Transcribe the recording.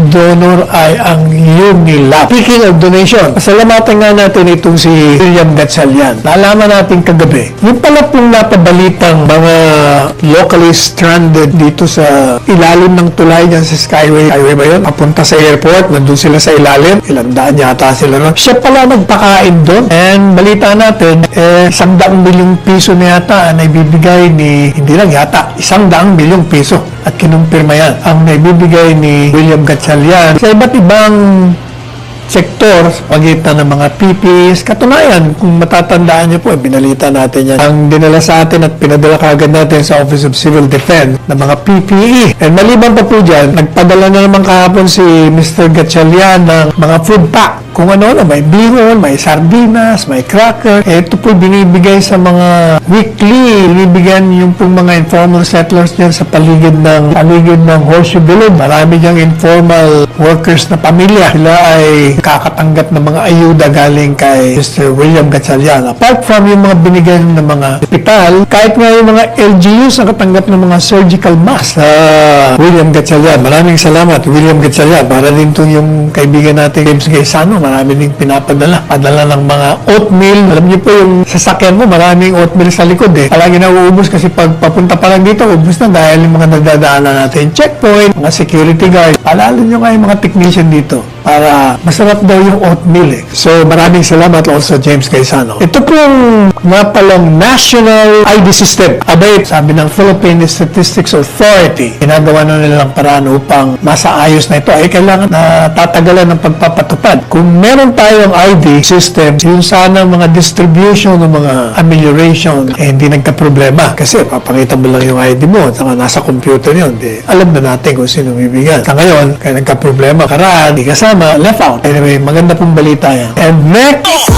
donor ay ang Unilab. Speaking of donation, pasalamatan nga natin itong si William Gatchalian. Nalaman natin kagabi, yung pala pong napabalitang mga locally stranded dito sa ilalim ng tulay dyan sa Skyway. Skyway ba yun? Papunta sa airport, nandun sila sa ilalim. Ilang daan yata sila nun. Siya pala nagpakain doon. And balita natin, 100 milyong piso na yata ang naibibigay ni, hindi lang yata, 100 milyong piso. At kinumpirma yan. Ang naibibigay ni William Gatchalian sa iba't ibang sektor sa pagitan ng mga PPEs. Katunayan, kung matatandaan niyo po, binalita natin yan. Ang dinala sa atin at pinadala kagad natin sa Office of Civil Defense ng mga PPE. And maliban pa po dyan, nagpadala na naman kahapon si Mr. Gatchalian ng mga food pack. Kung ano, may bihon, may sardinas, may cracker. Ito po binibigay sa mga weekly. Binibigyan yung pong mga informal settlers dyan sa paligid ng Horseshoe Bilog. Marami diyang informal workers na pamilya. Sila ay kakatanggap ng mga ayuda galing kay Mr. William Gatchalian. Apart from yung mga binigay ng mga hospital, kahit nga yung mga LGUs ang katanggap ng mga surgical mask sa William Gatchalian. Maraming salamat, William Gatchalian. Para din to yung kaibigan natin, James Gaisano. Marami din pinapadala. Padala ng mga oatmeal. Alam niyo po yung sasakyan mo, maraming oatmeal sa likod eh. Palagi na uubos kasi pag papunta pa lang dito, ubos na dahil yung mga nagdadaanan natin checkpoint, mga security guard. Paalala nyo nga yung mga technician dito para masarap daw yung oatmeal eh. So maraming salamat also James Gaisano. Ito pong nga palang National ID System. Abay, sabi ng Philippine Statistics Authority, ginagawa na nilang paraan upang masaayos na ito ay kailangan na tatagalan ng pagpapatupad. Kung meron tayong ID system, yung sana mga distribution ng mga amelioration, hindi nagka-problema. Kasi papakita mo lang yung ID mo, saka nasa computer yun. Alam na natin kung sino bibigyan. Sa ngayon, kaya nagka-problema, karaan, di kasama, left out. Anyway, maganda pong balita yan. And next,